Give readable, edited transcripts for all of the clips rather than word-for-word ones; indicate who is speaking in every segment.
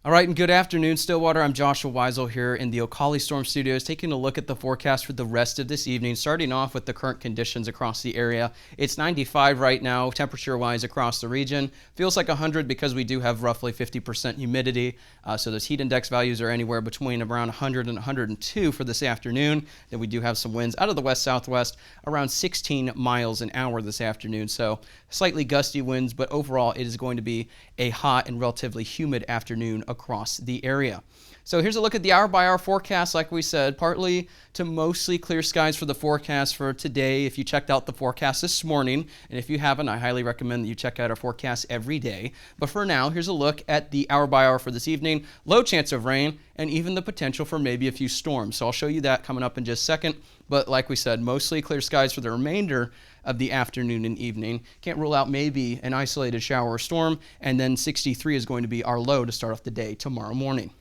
Speaker 1: All right, and good afternoon, Stillwater. I'm Joshua Weisel here in the Ocali Storm Studios, taking a look at the forecast for the rest of this evening, starting off with the current conditions across the area. It's 95 right now, temperature-wise across the region. Feels like 100 because we do have roughly 50% humidity, so those heat index values are anywhere between around 100 and 102 for this afternoon. Then we do have some winds out of the west-southwest, around 16 miles an hour this afternoon, so slightly gusty winds, but overall it is going to be a hot and relatively humid afternoon across the area. So here's a look at the hour-by-hour forecast. Like we said, partly to mostly clear skies for the forecast for today. If you checked out the forecast this morning, and if you haven't, I highly recommend that you check out our forecast every day. But for now, here's a look at the hour-by-hour for this evening. Low chance of rain, and even the potential for maybe a few storms. So I'll show you that coming up in just a second. But like we said, mostly clear skies for the remainder of the afternoon and evening. Can't rule out maybe an isolated shower or storm, and then 63 is going to be our low to start off the day tomorrow morning.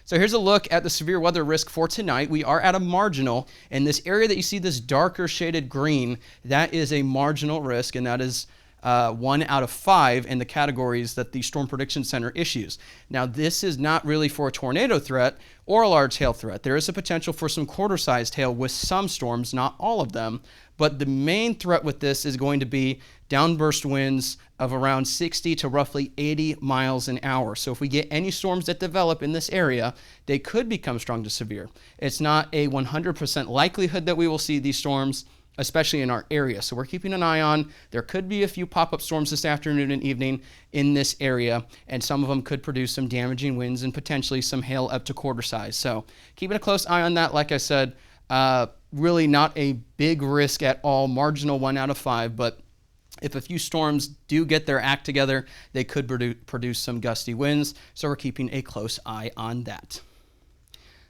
Speaker 1: So here's a look at the severe weather risk for tonight. We are at a marginal, and this area that you see, this darker shaded green, that is a marginal risk, and that is 1 out of 5 in the categories that the Storm Prediction Center issues. Now, this is not really for a tornado threat or a large hail threat. There is a potential for some quarter-sized hail with some storms, not all of them, but the main threat with this is going to be downburst winds of around 60 to roughly 80 miles an hour. So if we get any storms that develop in this area, they could become strong to severe. It's not a 100% likelihood that we will see these storms, especially in our area. So we're keeping an eye on. There could be a few pop-up storms this afternoon and evening in this area, and some of them could produce some damaging winds and potentially some hail up to quarter size. So keeping a close eye on that. Like I said, really not a big risk at all, marginal 1 out of 5, but if a few storms do get their act together, they could produce some gusty winds, so we're keeping a close eye on that.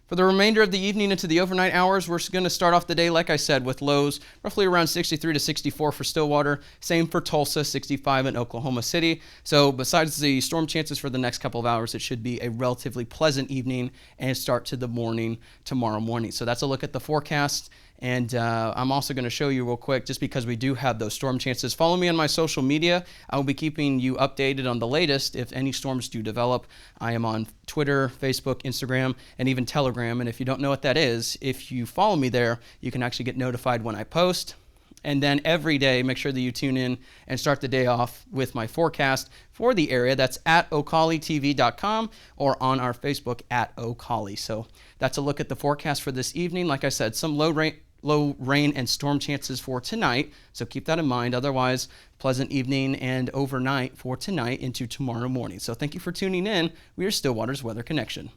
Speaker 1: For the remainder of the evening into the overnight hours, we're going to start off the day, like I said, with lows roughly around 63 to 64 for Stillwater. Same for Tulsa, 65 in Oklahoma City. So besides the storm chances for the next couple of hours, it should be a relatively pleasant evening and start to the morning tomorrow morning. So that's a look at the forecast. And I'm also going to show you real quick, just because we do have those storm chances. Follow me on my social media. I will be keeping you updated on the latest if any storms do develop. I am on Twitter, Facebook, Instagram, and even Telegram. And if you don't know what that is, if you follow me there, you can actually get notified when I post. And then every day, make sure that you tune in and start the day off with my forecast for the area. That's at ocalitv.com or on our Facebook at Ocali. So that's a look at the forecast for this evening. Like I said, some low rain and storm chances for tonight, so keep that in mind. Otherwise, pleasant evening and overnight for tonight into tomorrow morning. So thank you for tuning in. We are Stillwater's Weather Connection.